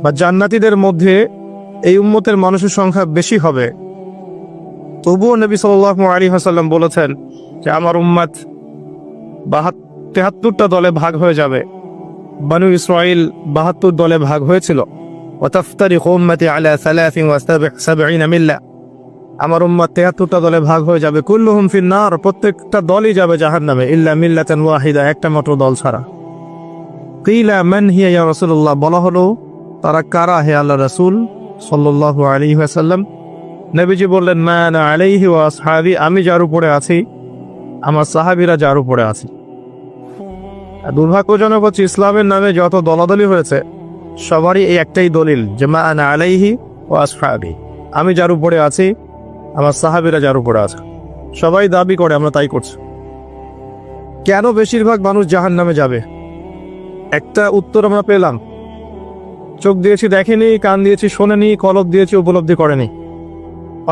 বা জান্নাতীদের মধ্যে এই উম্মতের মানুষের সংখ্যা বেশি হবে, তবুও নবী সাল্লাল্লাহু আলাইহি ওয়াসাল্লাম বলেছেন যে আমার উম্মত 73টা দলে ভাগ হয়ে যাবে। বানু ইসরাইল 72 দলে ভাগ হয়েছিল। ওয়াতাফতারিকু উম্মতি আলা 73 মিল্লা, আমার উম্মত 73টা দলে ভাগ হয়ে যাবে। কুল্লুহুম ফিন্নার, প্রত্যেকটা দলই যাবে জাহান্নামে, ইল্লা মিল্লাতান ওয়াহিদা, একটা মাত্র দল ছাড়া। কিলা মান হিয়া ইয়া রাসূলুল্লাহ, বলা হলো তারা কারা হে আল্লাহ রাসূল সাল্লাল্লাহু আলাইহি ওয়াসাল্লাম? নবীজি বললেন মা আনা আলাইহি ওয়া আসহাবি, আমি যার উপরে আছি, আমার সাহাবীরা যার উপরে আছে। দুর্ভাগ্যজনক হচ্ছে ইসলামের নামে যত দলাদলি হয়েছে সবারই এই একটাই দলিল যে মা আনা আলাইহি ওয়া আসহাবি, আমি যার উপরে আছি, আমার সাহাবীরা যার উপরে আছে। সবাই দাবি করে আমরা তাই করছি। কেন বেশিরভাগ মানুষ জাহান্নামে যাবে? একটা উত্তর আমরা পেলাম, চোখ দিয়েছি দেখেনি, কান দিয়েছি শোনেনি, কলব দিয়েছি উপলব্ধি করেনি।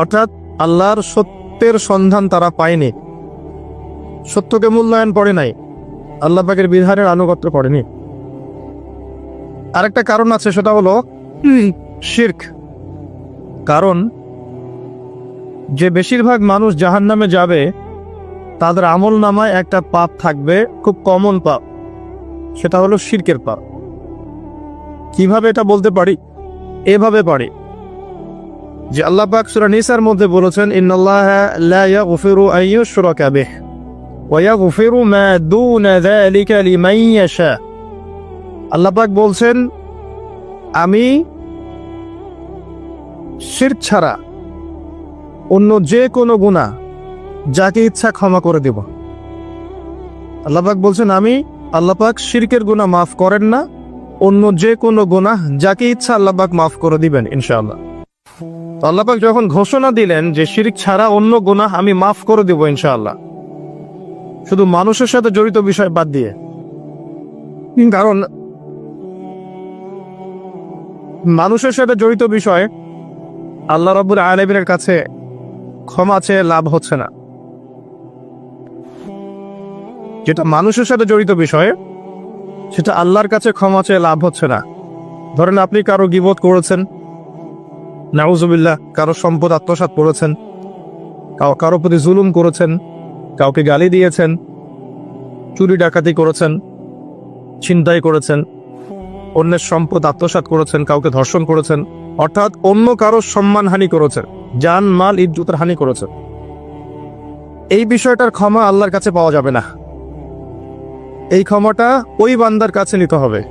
অর্থাৎ আল্লাহর সত্যের সন্ধান তারা পায়নি, সত্যকে মূল্যায়ন করে নাই, আল্লাহ পাকের বিধানের আনুগত্য করেনি। আরেকটা কারণ আছে, সেটা হলো শিরক। কারণ যে বেশিরভাগ মানুষ জাহান্নামে যাবে তাদের আমল নামায় একটা পাপ থাকবে, খুব কমন পাপ, সেটা হলো শিরকের পাপ। কিভাবে এটা বলতে পারি? এভাবে পারি যে আল্লাহ পাক সূরা নিসার মধ্যে বলেছেন ইন্নাল্লাহা লা ইয়াগফিরু আন ইউশরাকা বিহি ওয়া ইয়াগফিরু মা দুনা যালিকা লিমান ইয়াশা। আল্লাহ পাক বলছেন আমি শিরক ছাড়া অন্য যে কোনো গুনাহ যাকে ইচ্ছা ক্ষমা করে দেব। আল্লাহ পাক বলছেন আমি, আল্লাহ পাক শিরকের গুনাহ মাফ করেন না, অন্য যে কোনো গুনাহ যাকে ইচ্ছা আল্লাহ পাক মাফ করে দিবেন ইনশাআল্লাহ। আল্লাহ পাক যখন ঘোষণা দিলেন যে শিরক ছাড়া অন্য গুনাহ আমি মাফ করে দেব ইনশাআল্লাহ, শুধু মানুষের সাথে জড়িত বিষয় বাদ দিয়ে। কারণ মানুষের সাথে জড়িত বিষয় আল্লাহ রাব্বুল আলামিনের কাছে ক্ষমা চেয়ে লাভ হচ্ছে না। যেটা মানুষের সাথে জড়িত বিষয় সেটা আল্লাহর কাছে ক্ষমা চেয়ে লাভ হচ্ছে না। ধরেন আপনি কারো গীবত করেছেন, নাউজুবিল্লাহ, কারো সম্পদ আত্মসাৎ করেছেন, কারো প্রতি জুলুম করেছেন, কাউকে গালি দিয়েছেন, চুরি ডাকাতি করেছেন, ছিনতাই করেছেন, অন্যের সম্পদ আত্মসাৎ করেছেন, কাউকে ধর্ষণ করেছেন, অর্থাৎ অন্য কারো সম্মানহানি করেছেন, জান মাল ইজ্জতের হানি করেছেন। এই বিষয়টার ক্ষমা আল্লাহর কাছে পাওয়া যাবে না। এই ক্ষমাটা ওই বান্দার কাছে নিতে হবে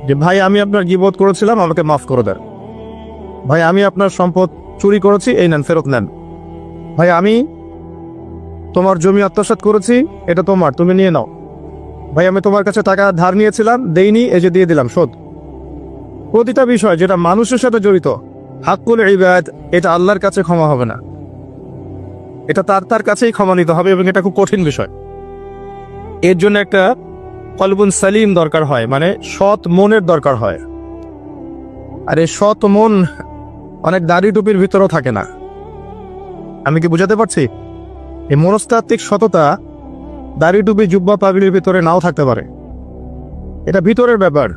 যে ভাই আমি আপনার গীবত করেছিলাম, আমাকে মাফ করে দেন। ভাই আমি আপনার সম্পদ চুরি করেছি, এই নেন, ফেরত নেন। ভাই আমি তোমার জমি আত্মসাৎ করেছি, এটা তোমার, তুমি নিয়ে নাও। ভাই আমি তোমার কাছে টাকা ধার নিয়েছিলাম, দেইনি, এই যে দিয়ে দিলাম, শোধ। প্রতিটা বিষয় যেটা মানুষের সাথে জড়িত, হাক্কুল ইবাদ, এটা আল্লাহর কাছে ক্ষমা হবে না, এটা তার কাছেই ক্ষমা নিতে হবে, এবং এটা খুব কঠিন বিষয়। এর জন্য একটা কলবুন সালিম দরকার হয়, মানে সৎ মনের দরকার হয়। আর এই সৎ মন অনেক দাড়ি টুপির ভিতরেও থাকে না। আমি কি বুঝাতে পারছি? এই মনস্তাত্ত্বিক সততা দাড়ি টুপি জুব্বা পাগড়ির ভিতরে নাও থাকতে পারে, এটা ভিতরের ব্যাপার।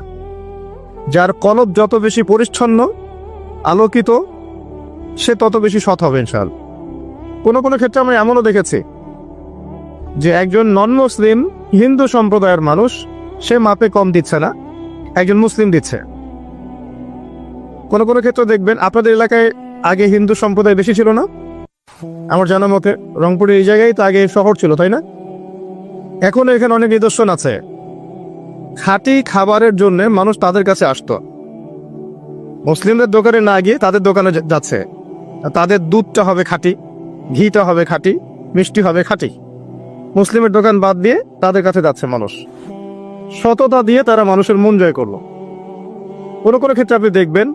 যার কলব যত বেশি পরিচ্ছন্ন আলোকিত, সে তত বেশি সৎ হবে ইনশাআল্লাহ। কোনো কোনো ক্ষেত্রে আমরা এমনও দেখেছি যে একজন নন মুসলিম হিন্দু সম্প্রদায়ের মানুষ, সে মাপে কম দিচ্ছে না, একজন মুসলিম দিচ্ছে। কোনো কোনো ক্ষেত্রে দেখবেন আপনাদের এলাকায় আগে হিন্দু সম্প্রদায় বেশি ছিল না? আমার জানা মতে রংপুরের এই জায়গায় তো আগে শহর ছিল, তাই না? এখন এখানে অনেক নিদর্শন আছে, খাঁটি খাবারের জন্য মানুষ তাদের কাছে আসতো, মুসলিমদের দোকানে না গিয়ে তাদের দোকানে যাচ্ছে। তাদের দুধটা হবে খাঁটি, ঘিটা হবে খাঁটি, মিষ্টি হবে খাঁটি। মুসলিমের দোকান বাদ দিয়ে তাদের কাছে যাচ্ছে মানুষ, সততা দিয়ে তারা মানুষের মন জয় করলো। কোনো কোনো ক্ষেত্রে আপনি দেখবেন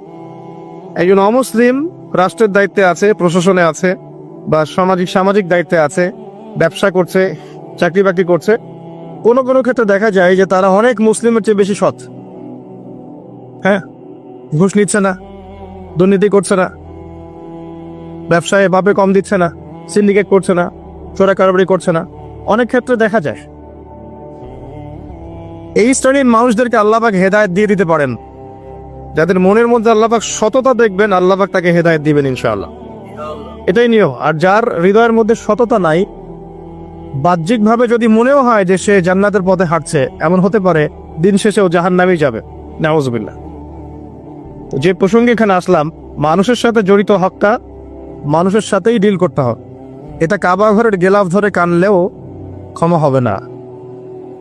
একজন অমুসলিম রাষ্ট্রের দায়িত্বে আছে, প্রশাসনে আছে, বা সামাজিক দায়িত্বে আছে, ব্যবসা করছে, চাকরি বাকরি করছে। কোনো কোনো ক্ষেত্রে দেখা যায় যে তারা অনেক মুসলিমের চেয়ে বেশি সৎ। হ্যাঁ, ঘুষ নিচ্ছে না, দুর্নীতি করছে না, ব্যবসায় ভাবে কম দিচ্ছে না, সিন্ডিকেট করছে না, চোরা কারবারি করছে না, অনেক ক্ষেত্রে দেখা যায়। এই শ্রেণীর মানুষদেরকে আল্লাহ পাক হেদায়েত দিয়ে দিতে পারেন। যাদের মনের মধ্যে আল্লাহ পাক সততা দেখবেন, আল্লাহ পাক তাকে হেদায়েত দিবেন ইনশাআল্লাহ। এটাই নিয়ম। আর যার হৃদয়ের মধ্যে সততা নাই, বাহ্যিকভাবে যদি মনেও হয় যে সে জান্নাতের পথে হাঁটছে, এমন হতে পারে দিন শেষেও জাহান্নামেই যাবে, নাউজুবিল্লাহ। যে প্রসঙ্গে এখানে আসলাম, মানুষের সাথে জড়িত হকটা মানুষের সাথেই ডিল করতে হবে। এটা কাবা ঘরের গেলাফ ধরে কানলেও ক্ষমা হবে না,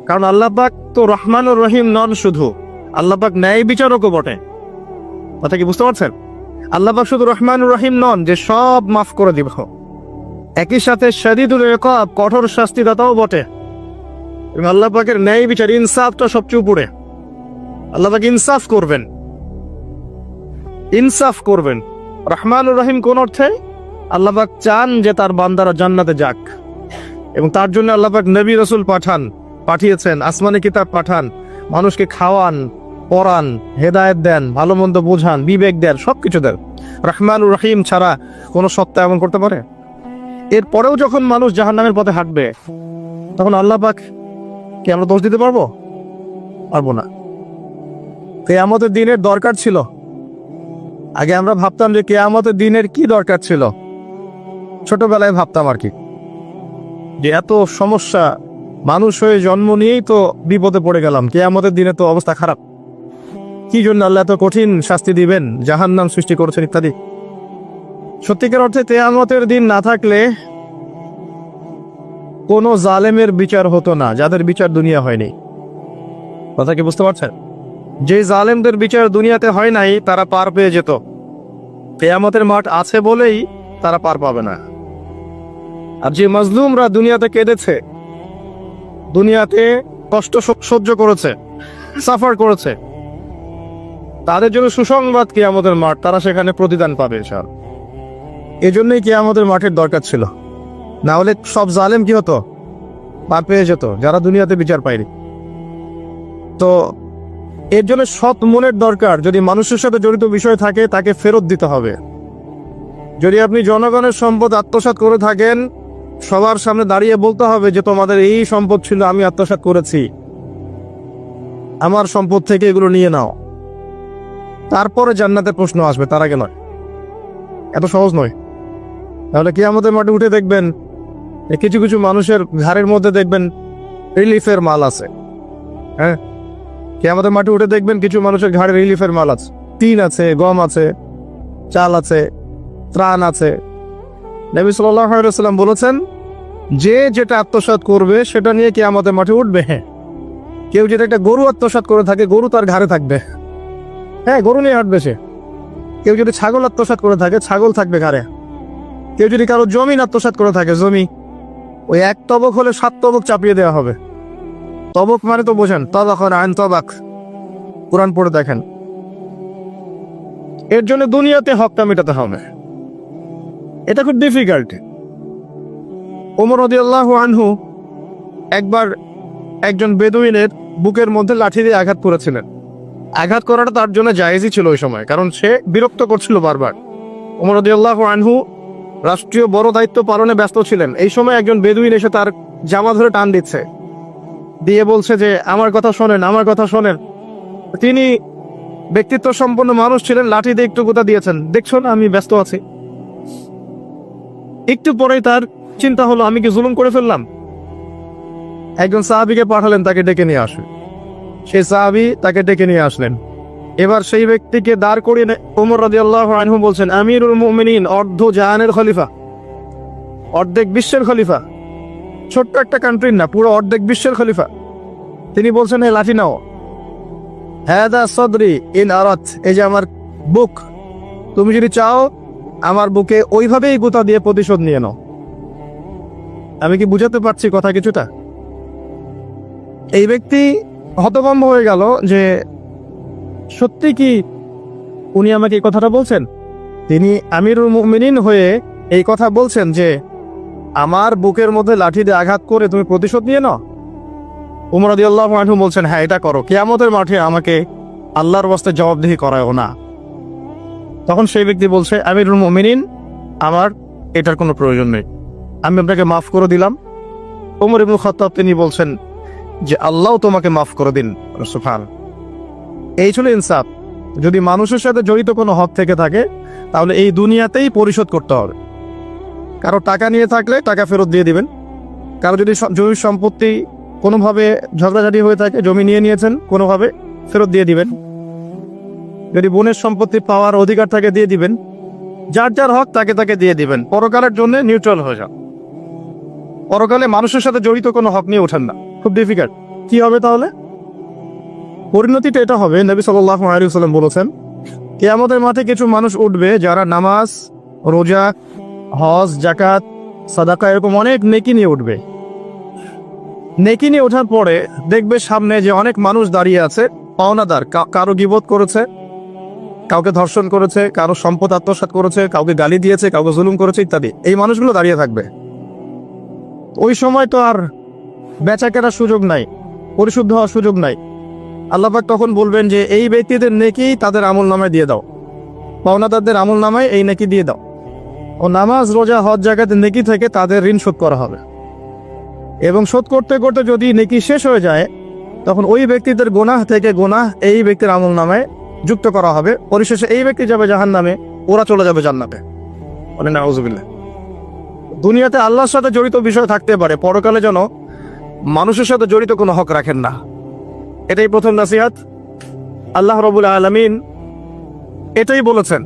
কারণ আল্লাহ পাক তো রহমানুর রহিম নন, শুধু আল্লাহ পাক ন্যায় বিচারকও বটে। কথা কি বুঝতে পারছেন? আল্লাহ পাক শুধু রহমানুর রহিম নন যে সব মাফ করে দিব, একই সাথে শাদীদুল ইকাব, কঠোর শাস্তিদাতাও বটে। এবং আল্লাহ পাকের ন্যায় বিচার, ইনসাফটা সবচেয়ে উপরে। আল্লাহ পাক ইনসাফ করবেন, ইনসাফ করবেন। রহমানুর রহিম কোন অর্থে? আল্লাহ পাক চান যে তার বান্দারা জান্নাতে যাক, এবং তার জন্য আল্লাহ পাক নবী রাসূল পাঠিয়েছেন, আসমানি কিতাব পাঠান, মানুষকে খাওয়ান, পড়ান, হেদায়েত দেন, ভালো মন্দ বোঝান, বিবেক দেন, সবকিছু দেন। রহমানুর রহিম ছাড়া কোনো সত্তা এমন করতে পারে? এরপরেও যখন মানুষ জাহান্নামের পথে হাঁটবে, তখন আল্লাহ পাক কি আমরা দোষ দিতে পারবো? পারবো না। কিয়ামতের দিনের দরকার ছিল। আগে আমরা ভাবতাম যে কিয়ামতের দিনের কি দরকার ছিল, ছোটবেলায় ভাবতাম আর কি, যে এত সমস্যা, মানুষ হয়ে জন্ম নিয়েই তো বিপদে পড়ে গেলাম, কিয়ামতের দিনে তো অবস্থা খারাপ, কি জন্য আল্লাহ এত কঠিন শাস্তি দিবেন, জাহান্নাম সৃষ্টি করেছেন ইত্যাদি। সত্যিকার অর্থে কিয়ামতের দিন না থাকলে কোনো জালেমের বিচার হতো না, যাদের বিচার দুনিয়া হয়নি। কথা কি বুঝতে পারছেন? যে জালেমদের বিচার দুনিয়াতে হয় নাই, তারা পার পেয়ে যেত। কিয়ামতের মাঠ আছে বলেই তারা পার পাবে না। আর যে মাজলুমরা দুনিয়াতে কেঁদেছে, দুনিয়াতে কষ্ট সহ্য করেছে, সাফার করেছে, তাদের জন্য সুসংবাদ কিয়ামতের মাঠ, তারা সেখানে প্রতিদান পাবে ইনশাআল্লাহ। এজন্যই কিয়ামতের মাঠের দরকার ছিল, না হলে সব জালেম কি হতো? পার পেয়ে যেত, যারা দুনিয়াতে বিচার পায়নি। তো এর জন্য সৎ মনের দরকার। যদি মানুষের সাথে জড়িত বিষয় থাকে, তাকে ফেরত দিতে হবে। যদি আপনি জনগণের সম্পদ আত্মসাৎ করে থাকেন, সবার সামনে দাঁড়িয়ে বলতে হবে যে তোমাদের এই সম্পদ ছিল, আমি আত্মসাৎ করেছি, আমার সম্পদ থেকে এগুলো নিয়ে নাও। তারপরে জান্নাতের প্রশ্ন আসবে, তার আগে নয়। এত সহজ নয়। তাহলে কিয়ামতের মাঠে উঠে দেখবেন কিছু কিছু মানুষের ঘাড়ের মধ্যে দেখবেন রিলিফের মাল আছে। হ্যাঁ, কিয়ামতের মাঠে উঠে দেখবেন কিছু মানুষের ঘাড়ে রিলিফের মাল আছে, টিন আছে, গম আছে, চাল আছে, ত্রাণ আছে। নবী সাল্লাল্লাহু আলাইহি ওয়াসাল্লাম বলেছেন, যে যেটা আত্মসাৎ করবে সেটা নিয়ে কিয়ামতের মাঠে উঠবে। হ্যাঁ, কেউ যদি একটা গরু আত্মসাৎ করে থাকে, গরু তার ঘাড়ে থাকবে। হ্যাঁ, গরু নিয়ে হাঁটবে সে। কেউ যদি ছাগল আত্মসাৎ করে থাকে, ছাগল থাকবে ঘাড়ে। কেউ যদি কারো জমিন আত্মসাৎ করে থাকে, জমি, ওই এক তবক হলে 7 তবক চাপিয়ে দেওয়া হবে। তবক মানে তো বোঝেন, তবাখন আইন তবাক, কোরআন পড়ে দেখেন। এর জন্য দুনিয়াতে হকটা মেটাতে হবে, এটা খুব ডিফিকাল্ট। ওমর রাদিয়াল্লাহু আনহু একবার একজন বেদুইনের বুকের মধ্যে লাঠি দিয়ে আঘাত করেছিলেন। আঘাত করাটা তার জন্য জায়েজই ছিল ওই সময়, কারণ সে বিরক্ত করছিল বারবার। ওমর রাদিয়াল্লাহু আনহু রাষ্ট্রীয় বড় দায়িত্ব পালনে ব্যস্ত ছিলেন। এই সময় একজন বেদুইন এসে তার জামা ধরে টান দিচ্ছে, দিয়ে বলছে যে আমার কথা শোনেন, আমার কথা শোনেন। তিনি ব্যক্তিত্ব সম্পন্ন মানুষ ছিলেন, লাঠি দিয়ে একটু গুতা দিয়েছেন, দেখছো না আমি ব্যস্ত আছি। একটু পরেই তার চিন্তা হলো, আমি কি জুলুম করে ফেললাম? একজন সাহাবীকে পাঠালেন তাকে ডেকে নিয়ে আসবে। সেই সাহাবী তাকে ডেকে নিয়ে আসলেন। এবার সেই ব্যক্তিকে দাঁড় করিয়ে ওমর রাদিয়াল্লাহু আনহু বলছেন, আমিরুল মুমিনিন, অর্ধ জাহানের খলিফা, অর্ধেক বিশ্বের খলিফা, ছোট্ট একটা কান্ট্রির না, পুরো অর্ধেক বিশ্বের খলিফা। তিনি বলছেন, হে লাঠি নাও। হাদা সদরি ইন আরাত, এই যে আমার বুক, তুমি যদি চাও আমার বুকে ওইভাবেই গুতা দিয়ে প্রতিশোধ নিয়ে নাও। আমি কি বুঝাতে পারছি কথা কিছুটা? এই ব্যক্তি হতভম্ব হয়ে গেল যে সত্যি কি উনি আমাকে এই কথাটা বলছেন? তিনি আমিরুল মুমিনিন হয়ে এই কথা বলছেন যে আমার বুকের মধ্যে লাঠি দিয়ে আঘাত করে তুমি প্রতিশোধ নিয়ে নাও। ওমর রাদিয়াল্লাহু আনহু বলছেন, হ্যাঁ এটা করো, কিয়ামতের মাঠে আমাকে আল্লাহর ওয়াস্তে জবাবদিহি করায়ও না। তখন সেই ব্যক্তি বলছে, আমিরুল মুমিনিন, আমার এটার কোনো প্রয়োজন নেই, আমি আপনাকে মাফ করে দিলাম। ওমর ইবনে খাত্তাব তিনি বলছেন যে আল্লাহ তোমাকে মাফ করে দিন। সুবহান। এই ছিল ইনসাফ। যদি মানুষের সাথে জড়িত কোনো হক থেকে থাকে তাহলে এই দুনিয়াতেই পরিশোধ করতে হবে। কারো টাকা নিয়ে থাকলে টাকা ফেরত দিয়ে দিবেন। কারো যদি জমির সম্পত্তি কোনোভাবে ঝগড়াঝাটি হয়ে থাকে, জমি নিয়ে নিয়েছেন কোনোভাবে, ফেরত দিয়ে দিবেন। যদি বোনের সম্পত্তি পাওয়ার অধিকার থাকে দিয়ে দিবেন। যার যার হক তাকে তাকে দিয়ে দিবেন। পরকালের জন্য নিউট্রাল হয়ে যান। পরকালে মানুষের সাথে জড়িত কোনো হক নিয়ে ওঠেন না। খুব ডিফিকাল্ট। কি হবে তাহলে? পরিণতিটা এটা হবে, নবী সাল্লাল্লাহু আলাইহি ওয়াসাল্লাম বলেছেন, কিয়ামতের মাঠে কিছু মানুষ উঠবে যারা নামাজ, রোজা, হজ, যাকাত, সাদাকা এরকম অনেক নেকি নিয়ে উঠবে। নেকি নিয়ে ওঠার পরে দেখবে সামনে যে অনেক মানুষ দাঁড়িয়ে আছে পাওনাদার, কারো গীবত করেছে, কাউকে ধর্ষণ করেছে, কারো সম্পদ আত্মসাৎ করেছে, কাউকে গালি দিয়েছে, কাউকে জুলুম করেছে ইত্যাদি। এই মানুষগুলো দাঁড়িয়ে থাকবে। ওই সময় তো আর বেচা কেনার সুযোগ নাই, পরিশুদ্ধ হওয়ার সুযোগ নাই। আল্লাহ পাক তখন বলবেন যে এই ব্যক্তিদের নেকি তাদের আমল নামায় দিয়ে দাও, পাওনাদারদের আমল নামায় এই নেকি দিয়ে দাও। ও নামাজ, রোজা, হজ, যাকাতের নেকি থেকে তাদের ঋণ শোধ করা হবে। এবং শোধ করতে করতে যদি নেকি শেষ হয়ে যায় তখন ওই ব্যক্তিদের গুনাহ থেকে গুনাহ এই ব্যক্তির আমল নামায় যুক্ত করা হবে। পরিশেষে এই ব্যক্তি যাবে জাহান্নামে, ওরা চলে যাবে জান্নাতে। মানে নাউজুবিল্লাহ। দুনিয়াতে আল্লাহর সাথে জড়িত বিষয় থাকতে পারে, পরকালে যেন মানুষের সাথে জড়িত কোনো হক রাখেন না। এটাই প্রথম নাসিহাত। আল্লাহ রাব্বুল আলামিন এটাই বলেছেন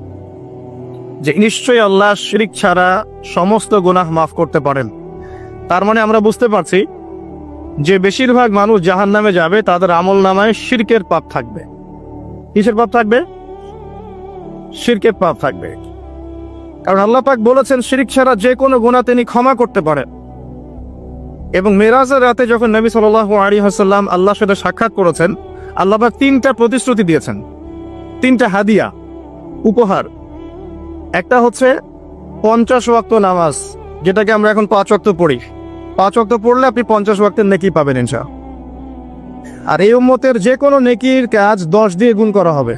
যে নিশ্চয়ই আল্লাহ শিরক ছাড়া সমস্ত গুনাহ মাফ করতে পারেন। তার মানে আমরা বুঝতে পারছি যে বেশিরভাগ মানুষ জাহান্নামে যাবে, তাদের আমল নামায় শিরকের পাপ থাকবে। কিসের পাপ থাকবে? শিরকের পাপ থাকবে। কারণ আল্লাহ পাক বলেছেন শিরক ছাড়া যে কোনো গুনাহ তিনি ক্ষমা করতে পারেন। এবং মেরাজের রাতে যখন নবী সাল্লাল্লাহু আলাইহি ওয়াসাল্লাম আল্লাহর সাথে সাক্ষাৎ করেছেন, আল্লাহ পাক 3টা প্রতিশ্রুতি দিয়েছেন, 3টা হাদিয়া, উপহার। একটা হচ্ছে 50 ওয়াক্ত নামাজ, যেটাকে আমরা এখন 5 ওয়াক্ত পড়ি। 5 ওয়াক্ত পড়লে আপনি 50 ওয়াক্তের নেকি পাবেন ইনশাআল্লাহ। আর এই উম্মতের যে কোনো নেকির কাজ 10 দিয়ে গুণ করা হবে।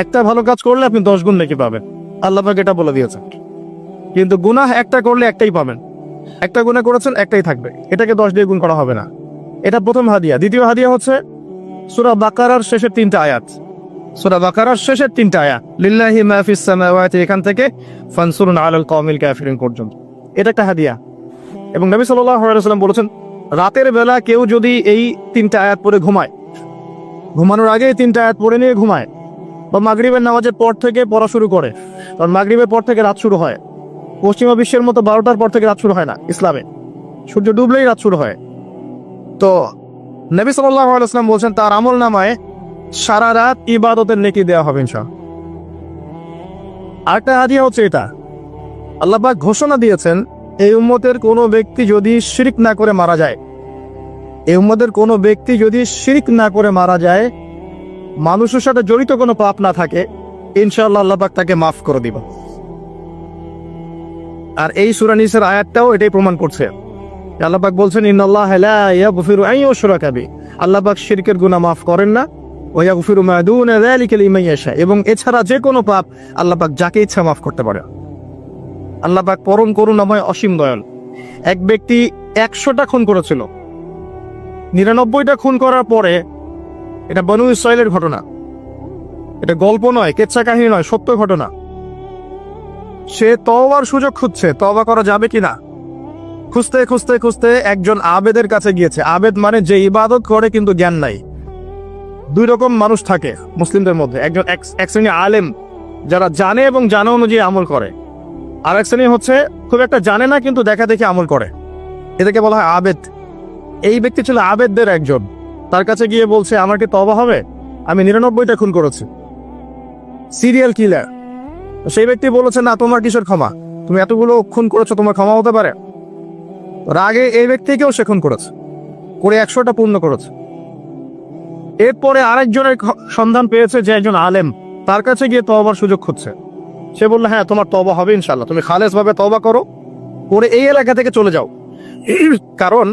একটা ভালো কাজ করলে আপনি 10 গুণ নেকি পাবেন, আল্লাহ পাক এটা বলে দিয়েছেন। কিন্তু গুনাহ একটা করলে একটাই পাবেন। একটা গুনাহ করেছেন, একটাই থাকবে, এটাকে 10 দিয়ে গুণ করা হবে না। এটা প্রথম হাদিয়া। দ্বিতীয় হাদিয়া হচ্ছে সূরা বাকারার শেষের 3টা আয়াত। সূরা বাকারার শেষের 3টা আয়াত, লিল্লাহি মা ফিস সামাওয়াতি, এখান থেকে ফানসুরুন আলাল কওমিল কাফিরিন পর্যন্ত। এটা একটা হাদিয়া। এবং নবী সাল্লাল্লাহু আলাইহি ওয়াসাল্লাম বলেছেন, রাতের বেলা কেউ যদি এই 3টা আয়াত পড়ে ঘুমায়, ঘুমানোর আগে এই 3টা আয়াত পড়ে নিয়ে ঘুমায়, বা মাগরিবের নামাজের পর থেকে পড়া শুরু করে, কারণ মাগরিবের পর থেকে রাত শুরু হয়। পশ্চিমা বিশ্বের মতো 12টার পর থেকে রাত শুরু হয় না ইসলামে, সূর্য ডুবলেই রাত শুরু হয়। তো নবী সাল্লাল্লাহু আলাইহি ওয়াসাল্লাম বলছেন তার আমল নামায় সারা রাত ইবাদতের নেকি দেওয়া হবে ইনশাআল্লাহ। আরেকটা হাদিয়া হচ্ছে এটা, আল্লাহ পাক ঘোষণা দিয়েছেন এই উম্মতের কোনো ব্যক্তি যদি শিরক না করে মারা যায়, এই উম্মতের কোনো ব্যক্তি যদি শিরক না করে মারা যায়, মানুষের সাথে জড়িত কোনো পাপ না থাকে, ইনশাআল্লাহ আল্লাহ পাক তাকে মাফ করে দিবেন। আর এই সূরা নিসার আয়াতটাও এটাই প্রমাণ করছে। আল্লাহ পাক বলছেন, ইন্নাল্লাহা লা ইয়াগফিরু আন ইউশরাকা বিহি, আল্লাহ পাক শিরকের গুনাহ মাফ করেন না, ওয়া ইয়াগফিরু মা দুনা যালিকা লিমান ইয়াশা, এবং এছাড়া যে কোনো পাপ আল্লাহ পাক যাকে ইচ্ছা মাফ করতে পারে। আল্লাহ পাক পরম করুণাময়, অসীম দয়াল। এক ব্যক্তি 100টা খুন করেছিল, 99টা খুন করার পরে, এটা বনু ইসরাইলের ঘটনা, এটা গল্প নয়, কেচ্ছা কাহিনী নয়, সত্য ঘটনা। সে তওবার সুযোগ খুঁজছে, তওবা করা যাবে কিনা। খুঁজতে খুঁজতে খুঁজতে একজন আবেদের কাছে গিয়েছে। আবেদ মানে যে ইবাদত করে কিন্তু জ্ঞান নাই। 2 রকম মানুষ থাকে মুসলিমদের মধ্যে, একজন এক শ্রেণী আলেম যারা জানে এবং জানা অনুযায়ী আমল করে, আর এক শ্রেণী হচ্ছে খুব একটা জানে না কিন্তু দেখা দেখে আমল করে, এটাকে বলা হয় আবেদ। এই ব্যক্তি ছিল আবেদদের একজন। তার কাছে গিয়ে বলছে, আমার কি তওবা হবে? আমি 99টা খুন করেছি, সিরিয়াল কিলার। সেই ব্যক্তি বলেছে, না, তোমার কিসের ক্ষমা? তুমি এতগুলো খুন করেছো, তোমার ক্ষমা হতে পারে? রাগে এই ব্যক্তিকেও সে খুন করেছে, করে 100টা পূর্ণ করেছে। এরপরে আরেকজনের সন্ধান পেয়েছে যে একজন আলেম, তার কাছে গিয়ে তওবার সুযোগ খুঁজছে। সে বলল, হ্যাঁ, তোমার তওবা হবে ইনশাআল্লাহ, তুমি খালেস ভাবে তওবা করো, করে এই এলাকা থেকে চলে যাও। কারণ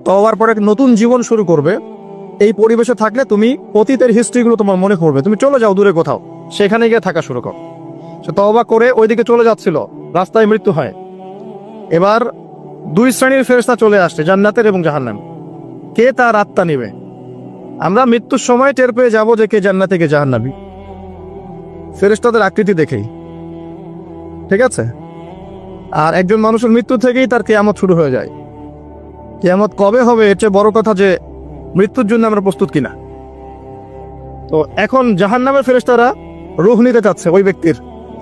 তওবার পরে নতুন জীবন শুরু করবে, এই পরিবেশে থাকলে তুমি অতীতের হিস্ট্রিগুলো তোমার মনে করবে, তুমি চলে যাও দূরে কোথাও, সেখানে গিয়ে থাকা শুরু করো। সে তওবা করে ওইদিকে চলে যাচ্ছিল, রাস্তায় মৃত্যু হয়। এবার 2 শ্রেণীর ফেরেশতা চলে আসছে, জান্নাতের এবং জাহান্নামের। কে তার আত্মা নিবে? আমরা মৃত্যুর সময় টের পেয়ে যাবো যে কে জান্নাতে কে জাহান্নামী। ফেরেশতাদের আকৃতি দেখেই, ঠিক আছে? আর একজন মানুষের মৃত্যু থেকেই তার কিয়ামত শুরু হয়ে যায়। কিয়ামত কবে হবে এর চেয়ে বড় কথা যে মৃত্যুর জন্য আমরা প্রস্তুত কিনা। তো এখন জাহান্নামের ফেরেশতারা রূহ নিতে চাচ্ছে ওই ব্যক্তির,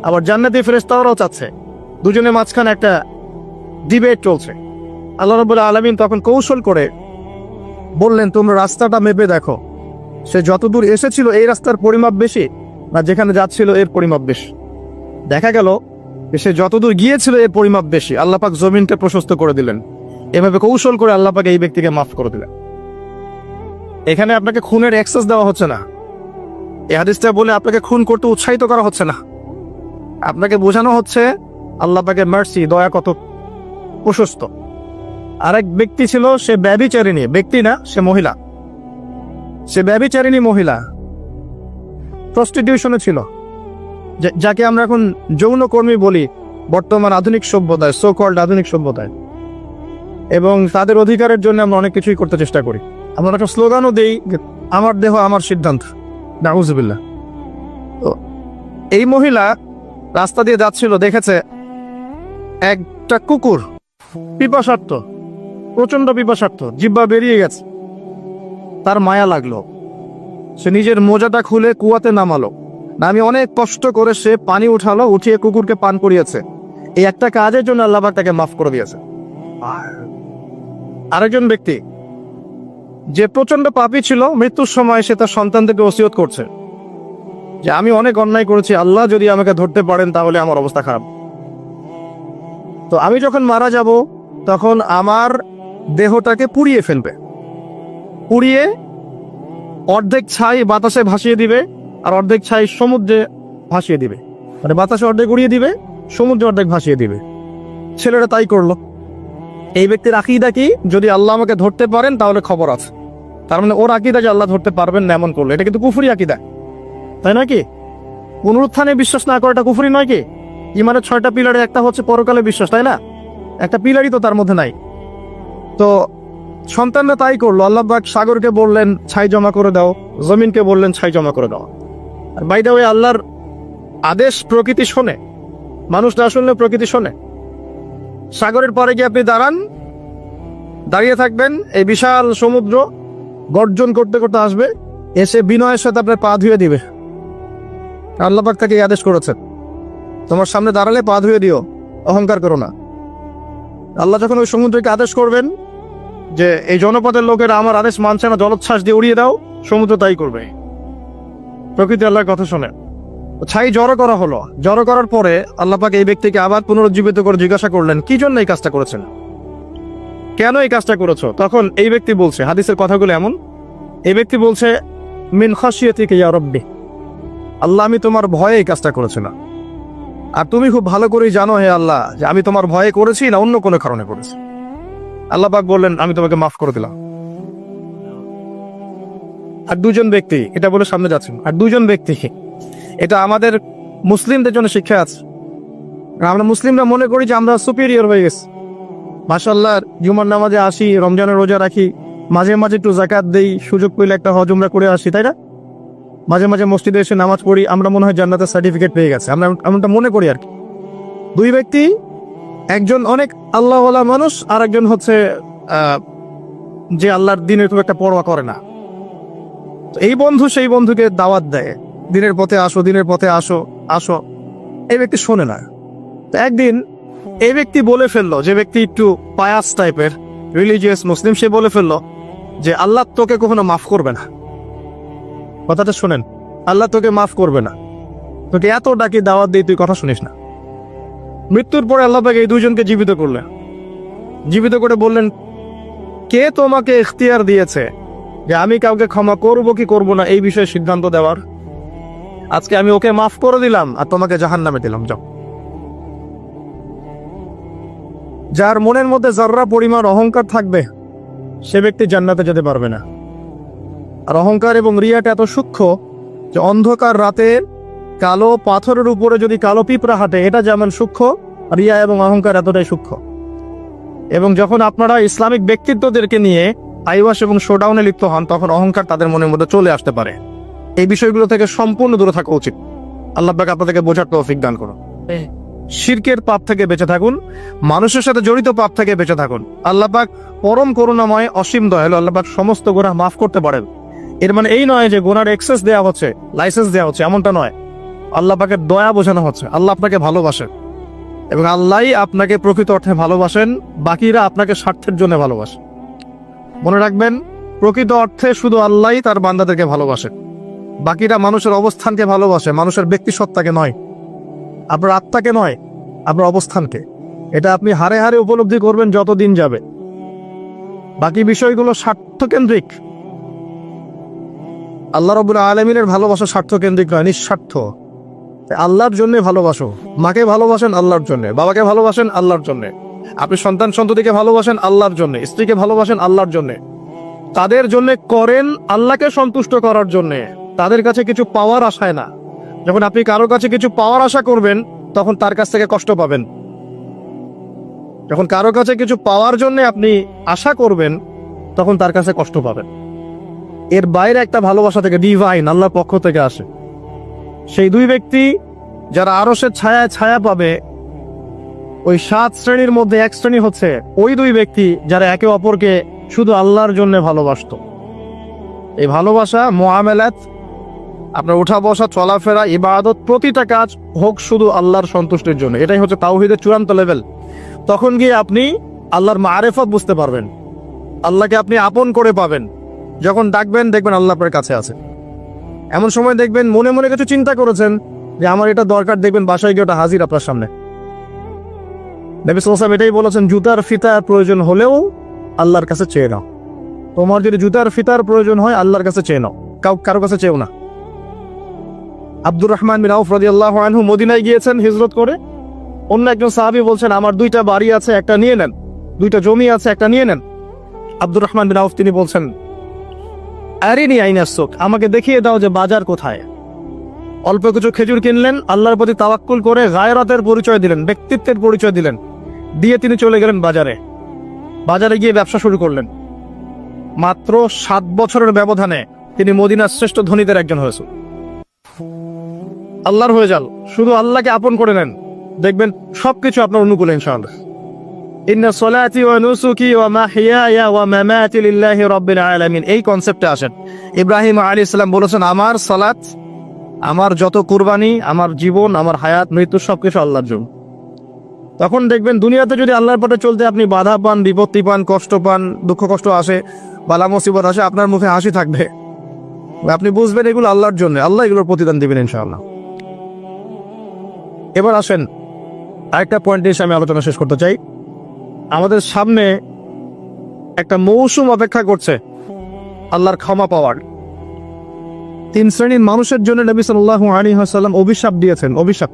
আবার জান্নাতি ফেরেশতারাও চাচ্ছে। দুজনের মাঝখানে একটা ডিবেট চলছে। আল্লাহ রাব্বুল আলামিন তখন কৌশল করে বললেন, তোমরা রাস্তাটা মেপে দেখো, সে যতদূর এসেছিল এই রাস্তার পরিমাপ বেশি না যেখানে যাচ্ছিল এর পরিমাপ বেশি। দেখা গেল সে যতদূর গিয়েছিল এর পরিমাপ বেশি। আল্লাহ পাক জমিনটা প্রশস্ত করে দিলেন। এভাবে কৌশল করে আল্লাহ পাক এই ব্যক্তিকে মাফ করে দিলেন। এখানে আপনাকে খুনের অ্যাক্সেস দেওয়া হচ্ছে না। এই হাদিসটা বলে আপনাকে খুন করতে উৎসাহিত করা হচ্ছে না। আপনাকে বোঝানো হচ্ছে আল্লাহ পাকের মার্সি, দয়া কত প্রশস্ত। আরেক ব্যক্তি ছিল, সে ব্যভিচারিণী, ব্যক্তি না, সে মহিলা। সে ব্যভিচারিণী মহিলা, প্রস্টিটিউশনে ছিল, যাকে আমরা এখন যৌনকর্মী বলি বর্তমান আধুনিক সভ্যতায়, সো কল্ড আধুনিক সভ্যতায়। এবং তাদের অধিকারের জন্য আমরা অনেক কিছুই করতে চেষ্টা করি। আমরা একটা স্লোগানও দিই, আমার দেহ আমার সিদ্ধান্ত, নাউজুবিল্লাহ। তো এই মহিলা রাস্তা দিয়ে যাচ্ছিল, দেখেছে একটা কুকুর পিপাসার্থ, প্রচন্ড পিপাসার্থ, জিহ্বা বেরিয়ে গেছে। তার মায়া লাগলো, সে নিজের মোজাটা খুলে কুয়াতে নামালো, নামিয়ে অনেক কষ্ট করে সে পানি উঠালো, উঠিয়ে কুকুরকে পান করিয়েছে। এই একটা কাজের জন্য আল্লাহ পাক তাকে মাফ করে দিয়েছে। আরেকজন ব্যক্তি যে প্রচন্ড পাপী ছিল, মৃত্যুর সময় সে তার সন্তানদেরকে ওসিয়ত করছে যে আমি অনেক অন্যায় করেছি, আল্লাহ যদি আমাকে ধরতে পারেন তাহলে আমার অবস্থা খারাপ। তো আমি যখন মারা যাব তখন আমার দেহটাকে পুড়িয়ে ফেলবে, পুড়িয়ে অর্ধেক ছাই বাতাসে ভাসিয়ে দিবে আর অর্ধেক ছাই সমুদ্রে ভাসিয়ে দিবে। মানে বাতাসে অর্ধেক উড়িয়ে দিবে, সমুদ্রে অর্ধেক ভাসিয়ে দিবে। ছেলেরা তাই করলো। এই ব্যক্তির আকীদা কি, যদি আল্লাহ আমাকে ধরতে পারেন তাহলে খবর আছে। তার মানে ওর আকীদা যে আল্লাহ ধরতে পারবেন না এমন করলো, এটা কিন্তু কুফরি আকীদা, তাই নয় কি? পুনরুত্থানে বিশ্বাস না করাটা কুফরি নয় কি? ইমানের 6টা পিলারে একটা হচ্ছে পরকালে বিশ্বাস, তাই না? একটা পিলারই তো তার মধ্যে নাই। তো সন্তানরা তাই করলো। আল্লাহ পাক সাগরকে বললেন ছাই জমা করে দাও, জমিনকে বললেন ছাই জমা করে দাও। আর বাই দ্য ওয়ে, আল্লাহর আদেশ প্রকৃতি শোনে, মানুষ না শুনলে প্রকৃতি শোনে। সাগরের পরে গিয়ে আপনি দাঁড়ান, দাঁড়িয়ে থাকবেন, এই বিশাল সমুদ্র গর্জন করতে করতে আসবে, এসে বিনয়ের সাথে আপনার পা ধুয়ে দিবে। আল্লাহ পাক তাকে আদেশ করেছেন, তোমার সামনে দাঁড়ালে পা ধুয়ে দিও, অহংকার করো না। আল্লাহ যখন ওই সমুদ্রকে আদেশ করবেন যে এই জনপদের লোকেরা আমার আদেশ মানছে না, জলোচ্ছ্বাস দিয়ে উড়িয়ে দাও, সমুদ্র তাই করবে। প্রকৃতি আল্লাহর কথা শোনে। ছাই জড়ো করা হলো। জড়ো করার পরে আল্লাহ পাক এই ব্যক্তিকে আবার পুনরুজ্জীবিত করে জিজ্ঞাসা করলেন, কি জন্য এই কাজটা করেছেন, কেন এই কাজটা করেছো? তখন এই ব্যক্তি বলছে, হাদিসের কথাগুলো এমন, এই ব্যক্তি বলছে, মিন খাশিয়াতিকা ইয়া রাব্বি, আল্লাহ আমি তোমার ভয়ে এই কাজটা করেছিলাম। আর তুমি খুব ভালো করেই জানো হে আল্লাহ যে আমি তোমার ভয়ে করেছি না অন্য কোনো কারণে করেছি। আল্লাহ পাক বললেন, আমি তোমাকে মাফ করে দিলাম। আর দুজন ব্যক্তি, এটা বলে সামনে যাচ্ছেন, আর দুজন ব্যক্তি, এটা আমাদের মুসলিমদের জন্য শিক্ষা আছে। আমরা মুসলিমরা মনে করি যে আমরা সুপিরিয়র হয়ে গেছি। মাশাআল্লাহ, জুমার নামাজে আসি, রমজানের রোজা রাখি, মাঝে মাঝে একটু জাকাত দেই, সুযোগ পেলে একটা হজ উমরা করে আসি, তাই না? মাঝে মাঝে মসজিদে এসে নামাজ পড়ি, আমরা মনে হয় জান্নাতের সার্টিফিকেট পেয়ে গেছে, আমরা এমনটা মনে করি আর কি। দুই ব্যক্তি, একজন অনেক আল্লাহওয়ালা মানুষ, আর একজন হচ্ছে যে আল্লাহর দিনের খুব একটা পরোয়া করে না। এই বন্ধু সেই বন্ধুকে দাওয়াত দেয়, দিনের পথে আসো, দিনের পথে আসো, আসো। এই ব্যক্তি শোনে না। তো একদিন এই ব্যক্তি বলে ফেললো, যে ব্যক্তি একটু পায়াস টাইপের রিলিজিয়াস মুসলিম, সে বলে ফেললো যে আল্লাহ তোকে কখনো মাফ করবে না। কথাটা শোনেন, আল্লাহ তোকে মাফ করবে না, তোকে এত ডাকি দাওয়াত দিই, তুই কথা শুনিস না। মৃত্যুর পরে আল্লাহ পাক এই দুইজনকে জীবিত করলেন। জীবিত করে বললেন, কে তোমাকে ইখতিয়ার দিয়েছে যে আমি কাউকে ক্ষমা করব কি করব না এই বিষয়ে সিদ্ধান্ত দেওয়ার? আজকে আমি ওকে মাফ করে দিলাম আর তোমাকে জাহান্নামে দিলাম, যাও। যার মনের মধ্যে যাররা পরিমাণ অহংকার থাকবে সে ব্যক্তি জান্নাতে যেতে পারবে না। আর অহংকার এবং রিয়াটা এত সূক্ষ্ম যে অন্ধকার রাতে কালো পাথরের উপরে যদি কালো পিঁপড়া হাঁটে, এটা যেমন সূক্ষ্ম, রিয়া এবং অহংকার এতটাই সূক্ষ্ম। এবং যখন আপনারা ইসলামিক ব্যক্তিত্বদেরকে নিয়ে আইওয়াস এবং শোডাউনে লিপ্ত হন, তখন অহংকার তাদের মনের মধ্যে চলে আসতে পারে। এই বিষয়গুলো থেকে সম্পূর্ণ দূরে থাকা উচিত। আল্লাহ পাক আপনাদেরকে বোঝার তৌফিক দান করুন। শিরকের পাপ থেকে বেঁচে থাকুন, মানুষের সাথে জড়িত পাপ থেকে বেঁচে থাকুন। আল্লাহ পাক পরম করুণাময়, অসীম দয়ালু। আল্লাহ পাক সমস্ত গুনাহ মাফ করতে পারেন। এর মানে এই নয় যে গুনার এক্সেস দেওয়া হচ্ছে, লাইসেন্স দেওয়া হচ্ছে, এমনটা নয়। আল্লাহ পাকের দয়া বোঝানো হচ্ছে। আল্লাহ আপনাকে ভালোবাসেন এবং আল্লাহই আপনাকে প্রকৃত অর্থে ভালোবাসেন, বাকিরা আপনাকে স্বার্থের জন্য ভালোবাসেন। মনে রাখবেন, প্রকৃত অর্থে শুধু আল্লাহই তার বান্দাদেরকে ভালোবাসেন, বাকিরা মানুষের অবস্থানকে ভালোবাসে, মানুষের ব্যক্তি সত্তাকে নয়, আপনার আত্মাকে নয়, আপনার অবস্থানকে। এটা আপনি হারে হারে উপলব্ধি করবেন যত দিন যাবে। বাকি বিষয়গুলো স্বার্থকেন্দ্রিক। আল্লাহ রাব্বুল আলামিনের ভালোবাসা স্বার্থকেন্দ্রিক নয়, নিঃস্বার্থ। আল্লাহর জন্য ভালোবাসো। মাকে ভালোবাসেন আল্লাহর জন্য, বাবাকে ভালোবাসেন আল্লাহর জন্য, আপনি সন্তান সন্ততিকে ভালোবাসেন আল্লাহর জন্য, স্ত্রীকে ভালোবাসেন আল্লাহর জন্য। তাদের জন্য করেন আল্লাহকে সন্তুষ্ট করার জন্য, তাদের কাছে কিছু পাওয়ার আশায় না। যখন আপনি কারোর কাছে কিছু পাওয়ার আশা করবেন, তখন তার কাছ থেকে কষ্ট পাবেন। যখন কারো কাছে কিছু পাওয়ার জন্য আপনি আশা করবেন, তখন তার কাছে কষ্ট পাবেন। এর বাইরে একটা ভালোবাসা থেকে, ডিভাইন, আল্লাহর পক্ষ থেকে আসে। সেই দুই ব্যক্তি যারা আরশের ছায়া ছায়া পাবে, ওই 7 শ্রেণীর মধ্যে এক শ্রেণী হচ্ছে ওই দুই ব্যক্তি যারা একে অপরকে শুধু আল্লাহর জন্য ভালোবাসত। এই ভালোবাসা, মুআমালাত, আপনার উঠা বসা, চলাফেরা, ইবাদত, প্রতিটা কাজ হোক শুধু আল্লাহর সন্তুষ্টির জন্য। এটাই হচ্ছে তাওহীদের চূড়ান্ত লেভেল। তখন গিয়ে আপনি আল্লাহর মারিফত বুঝতে পারবেন, আল্লাহকে আপনি আপন করে পাবেন। যখন ডাকবেন, দেখবেন আল্লাহ আপনার কাছে আছে। এমন সময় দেখবেন মনে মনে কিছু চিন্তা করেছেন যে আমার এটা দরকার, দেখবেন বাসায় গিয়ে ওটা হাজির আপনার সামনে। নবী সাল্লাল্লাহু আলাইহি ওয়াসাল্লাম এটাই বলেছেন, জুতার ফিতার প্রয়োজন হলেও আল্লাহর কাছে চেয়ে নাও। তোমার যদি জুতার ফিতার প্রয়োজন হয়, আল্লাহর কাছে চেয়ে নাও, কারো কাছে চেয়েও না। আব্দুর রহমান বিন আউফ রাদিয়াল্লাহু আনহু মদিনায় গিয়েছেন হিজরত করে। অন্য একজন সাহাবী বলছেন, আমার 2টা বাড়ি আছে, একটা নিয়ে নেন, 2টা জমি আছে, একটা নিয়ে নেন। আব্দুর রহমান বিন আউফ তিনি বলছেন, আরিনি আইনাস সুক, আমাকে দেখিয়ে দাও যে বাজার কোথায়। অল্প কিছু খেজুর কিনলেন, আল্লাহর প্রতি তাওয়াক্কুল করে গায়রাতের পরিচয় দিলেন, ব্যক্তিত্বের পরিচয় দিলেন, দিয়ে তিনি চলে গেলেন বাজারে। বাজারে গিয়ে ব্যবসা শুরু করলেন। মাত্র 7 বছরের ব্যবধানে তিনি মদিনার শ্রেষ্ঠ ধনীদের একজন হয়েছেন। আল্লাহর হয়ে যান, শুধু আল্লাহকে আপন করে নেন, দেখবেন সবকিছু আপনার অনুকূলে ইনশাআল্লাহ। ইন্না সলাতি ওয়া নুসুকি ওয়া মাহইয়ায়া ওয়া মামাতি লিল্লাহি রাব্বিল আলামিন, এই কনসেপ্টে আসেন। ইব্রাহিম আলাইহিস সালাম বলেছেন, আমার সালাত, আমার যত কুরবানি, আমার জীবন, আমার হায়াত, মৃত্যু সবকিছু আল্লাহর জন্য। তখন দেখবেন দুনিয়াতে যদি আল্লাহর পথে চলতে আপনি বাধা পান, বিপত্তি পান, কষ্ট পান, দুঃখ কষ্ট আসে, বালা মুসিবত আসে, আপনার মুখে হাসি থাকবে। আপনি বুঝবেন এগুলো আল্লাহর জন্য, আল্লাহ এগুলোর প্রতিদান দিবেন ইনশাআল্লাহ। এবার আসেন আরেকটা পয়েন্ট এসে আমি আলোচনা শেষ করতে চাই। আমাদের সামনে একটা মৌসুম অপেক্ষা করছে আল্লাহর ক্ষমা পাওয়ার। 3 শ্রেণীর মানুষের জন্য নবী সাল্লাল্লাহু আলাইহি ওয়াসাল্লাম অভিশাপ দিয়েছেন। অভিশাপ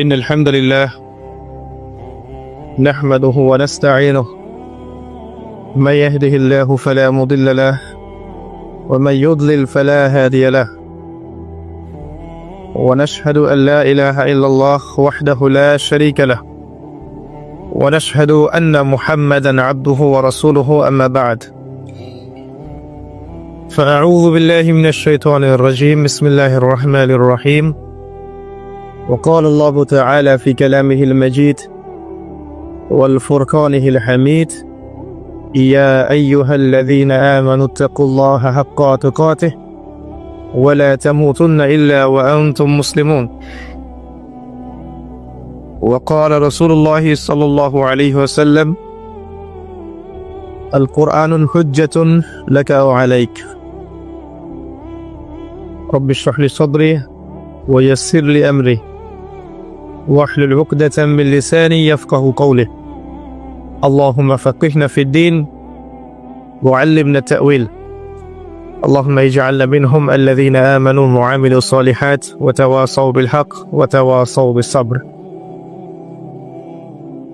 ইন্নাল হামদুলিল্লাহ নাহমাদুহু ওয়া নাস্তাঈনুহু মান ইয়াহদিহিল্লাহু ফালা মুদিল্লা লাহু ওয়া মান ইউদ্লিল ফালা হাদিয়া লাহু ونشهد أن لا إله إلا الله وحده لا شريك له ونشهد أن محمدا عبده ورسوله أما بعد فأعوذ بالله من الشيطان الرجيم بسم الله الرحمن الرحيم وقال الله تعالى في كلامه المجيد والفرقانه الحميد يا أيها الذين آمنوا اتقوا الله حق تقاته ولا تموتن إلا وأنتم مسلمون وقال رسول الله صلى الله عليه وسلم القرآن حجة لك أو عليك رب اشرح لي صدري ويسر لي أمري واحلل عقدة من لساني يفقه قولي اللهم فقهنا في الدين وعلمنا التأويل اللهم اجعلنا منهم الذين آمنوا وعملوا الصالحات وتواصوا بالحق وتواصوا بالصبر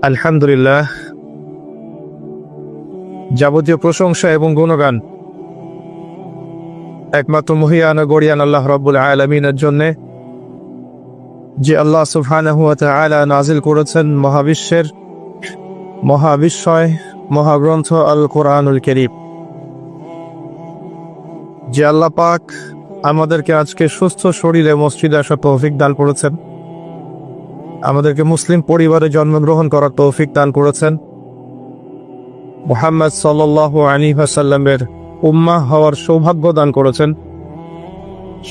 আলহামদুলিল্লাহ, যাবতীয় প্রশংসা এবং গুণগান একমাত্র মহিয়ান ও গরিয়ান আল্লাহ রাব্বুল আলামিনের জন্য, যে আল্লাহ সুবহানাহু ওয়া তাআলা নাজিল করেছেন মহাবিশ্বের মহাবিশ্বয় মহাগ্রন্থ আল কোরআনুল কারীম। যে আল্লাহ পাক আমাদেরকে আজকে সুস্থ শরীরে মসজিদে আসার তৌফিক দান করেছেন, আমাদেরকে মুসলিম পরিবারে জন্মগ্রহণ করার তৌফিক দান করেছেন, মুহাম্মদ সাল্লাল্লাহু আলাইহি ওয়াসাল্লামের উম্মাহ হওয়ার সৌভাগ্য দান করেছেন।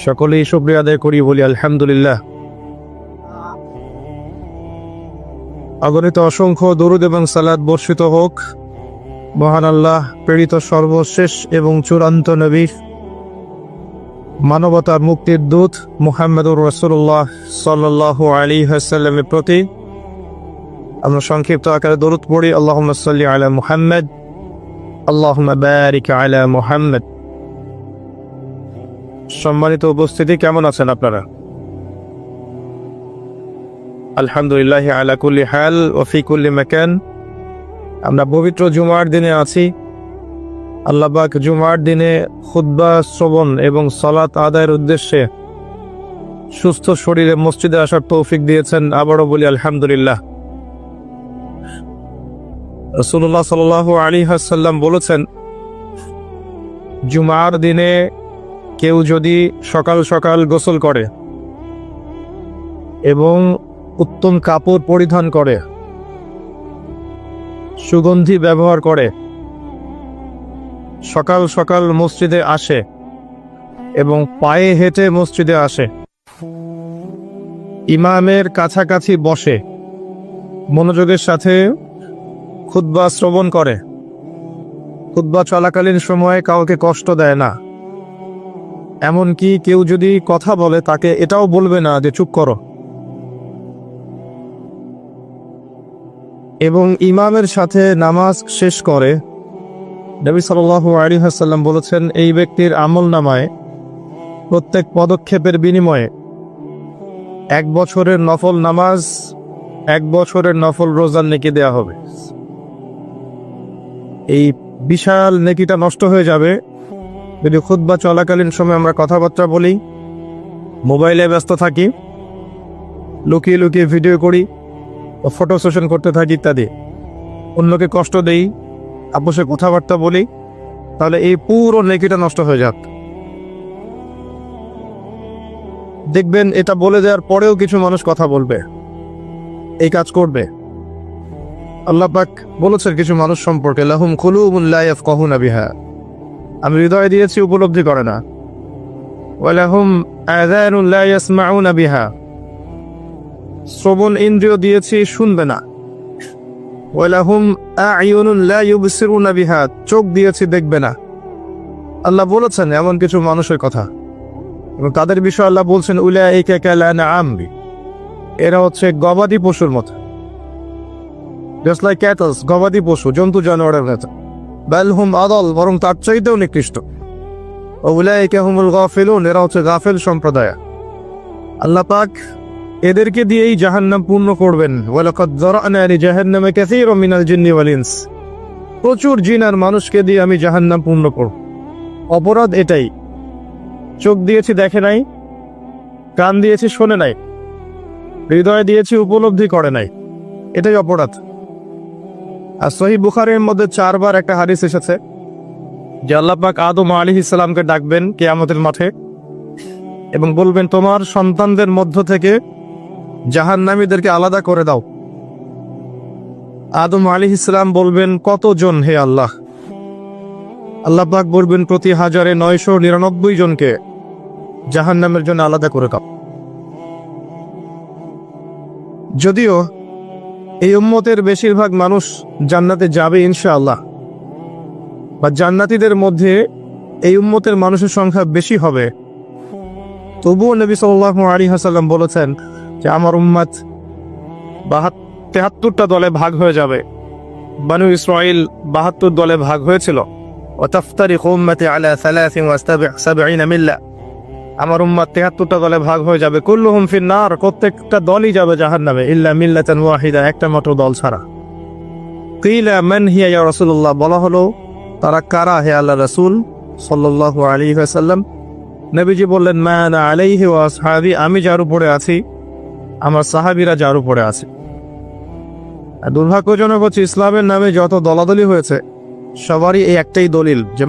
সকলেই শুকরিয়া আদায় করি, বলি আলহামদুলিল্লাহ। অগণিত অসংখ্য দরুদ এবং সালাত বর্ষিত হোক মহান আল্লাহ প্রেরিত সর্বশেষ এবং চূড়ান্ত নবী, মানবতার মুক্তির দূত মুহাম্মদুর রাসূলুল্লাহ সাল্লাল্লাহু আলাইহি ওয়াসাল্লামের প্রতি। আমরা সংক্ষিপ্ত আকারে দরুদ পড়ি, আল্লাহুম্মা সাল্লি আলা মুহাম্মদ, আল্লাহুম্মা বারিক আলা মুহাম্মদ। সম্মানিত উপস্থিতি, কেমন আছেন আপনারা? আলহামদুলিল্লাহ আলা কুল্লি হাল ওয়া ফি কুল্লি মাকান। আমরা পবিত্র জুমার দিনে আছি। আল্লাহ পাক জুমার দিনে খুতবা শ্রবণ এবং সালাত আদায়ের উদ্দেশ্যে সুস্থ শরীরে মসজিদে আসার তৌফিক দিয়েছেন। আবারও বলি আলহামদুলিল্লাহ। রাসূলুল্লাহ সাল্লাল্লাহু আলাইহি ওয়াসাল্লাম বলেছেন, জুমার দিনে কেউ যদি সকাল সকাল গোসল করে এবং উত্তম কাপড় পরিধান করে, সুগন্ধি ব্যবহার করে, সকাল সকাল মসজিদে আসে এবং পায়ে হেঁটে মসজিদে আসে, ইমামের কাছাকাছি বসে, মনোযোগের সাথে খুতবা শ্রবণ করে, খুতবা চলাকালীন সময়ে কাউকে কষ্ট দেয় না, এমনকি কেউ যদি কথা বলে তাকে এটাও বলবে না যে চুপ করো, এবং ইমামের সাথে নামাজ শেষ করে, নবী সাল্লাল্লাহু আলাইহি ওয়াসাল্লাম বলেছেন, এই ব্যক্তির আমলনামায় প্রত্যেক পদক্ষেপের বিনিময়ে 1 বছরের নফল নামাজ, 1 বছরের নফল রোজার নেকি দেয়া হবে। এই বিশাল নেকিটা নষ্ট হয়ে যাবে যদি খুতবা চলাকালীন সময় আমরা কথাবার্তা বলি, মোবাইলে ব্যস্ত থাকি, লুকিয়ে লুকিয়ে ভিডিও করি, ফটো সেশন করতে থাকি ইত্যাদি, অন্যকে কষ্ট দেই, আপোষে কথাবার্তা বলি, তাহলে এই পুরো নেকিটা নষ্ট হয়ে যাক। দেখবেন এটা বলে দেওয়ার পরেও কিছু মানুষ কথা বলবে, এই কাজ করবে। আল্লাহ পাক বলেছেন কিছু মানুষ সম্পর্কে, লাহুম কুলুবুন লা ইয়াফকাহুনা বিহা, আমি হৃদয় দিয়েছি উপলব্ধি করে না, ওয়া লাহুম আযানুন লা ইয়াসমাউনা বিহা, শ্রবণ ইন্দ্রিয় দিয়েছি শুনবে না, ওয়া লাহুম আ'য়ুনুন লা ইউবসিরুনা বিহা, চোখ দিয়েছি দেখবে না। আল্লাহ বলেছেন এমন কিছু মানুষের কথা, এবং তাদের বিষয়ে আল্লাহ বলছেন, উলাইকা কালানআম, এরা হচ্ছে গবাদি পশুর মতো, জাস্ট লাইক ক্যাটলস, গবাদি পশু, জন্তু জানোয়ারের মতো। বাল হুম আদাল, বরং তার চাইতেও নিকৃষ্ট। উলাইকা হুমুল গাফিলুন, এরা হচ্ছে গাফেল সম্প্রদায়। আল্লাহ পাক এদেরকে দিয়েই জাহান্নাম পূর্ণ করবেন। ওয়ালাকাদ যারানা লিজাহান্নামা কাসীরাম মিনাল জিন্নি ওয়াল ইনস, প্রচুর জিন আর মানুষকে দিয়ে আমি জাহান্নাম পূর্ণ করব। অপরাধ এটাই, চোখ দিয়েছি দেখে নাই, কান দিয়েছি শোনে নাই, হৃদয় দিয়েছি উপলব্ধি করে নাই, এটাই অপরাধ। আর সহিহ বুখারীর মধ্যে 4 বার একটা হাদিস এসেছে যে আল্লাহ পাক আদম আলাইহিস সালামকে ডাকবেন কিয়ামতের মাঠে এবং বলবেন, তোমার সন্তানদের মধ্য থেকে জাহান্নামীদেরকে আলাদা করে দাও। আদম আলাইহিস সালাম বলবেন, কতজন হে আল্লাহ? আল্লাহ পাক বলবেন, প্রতি 1999 জনকে জাহান্নামের জন্য আলাদা করে দাও। যদিও এই উম্মতের বেশিরভাগ মানুষ জান্নাতে যাবে ইনশাআল্লাহ, বা জান্নাতীদের মধ্যে এই উম্মতের মানুষের সংখ্যা বেশি হবে, তবুও নবী সাল্লাল্লাহু আলাইহি ওয়াসাল্লাম বলেছেন যে আমার উম্মত 73টা দলে ভাগ হয়ে যাবে। বানু ইসরাঈল 72 দলে ভাগ হয়েছিল। ওয়াতাফতারিকু উম্মতি আলা 73 মিল্লা, আমার উম্মত 73টা দলে ভাগ হয়ে যাবে। কুল্লুহুম ফিন্নার, প্রত্যেকটা দলই যাবে জাহান্নামে, ইল্লা মিল্লাতান ওয়াহিদা, একটা মাত্র দল ছাড়া। কিলা মান হিয়া ইয়া রাসূলুল্লাহ, বলা হলো তারা কারা হে আল্লাহ রাসূল সাল্লাল্লাহু আলাইহি ওয়াসাল্লাম? নবীজি বললেন, মা আনা আলাইহি ওয়া আসহাবি, আমি যার উপরে আছি, আমার সাহাবীরা যার উপরে আছে। দুর্ভাগ্যজনক হচ্ছে ইসলামের নামে যত দলাদলি হয়েছে সবারই এই একটাই দলিল যে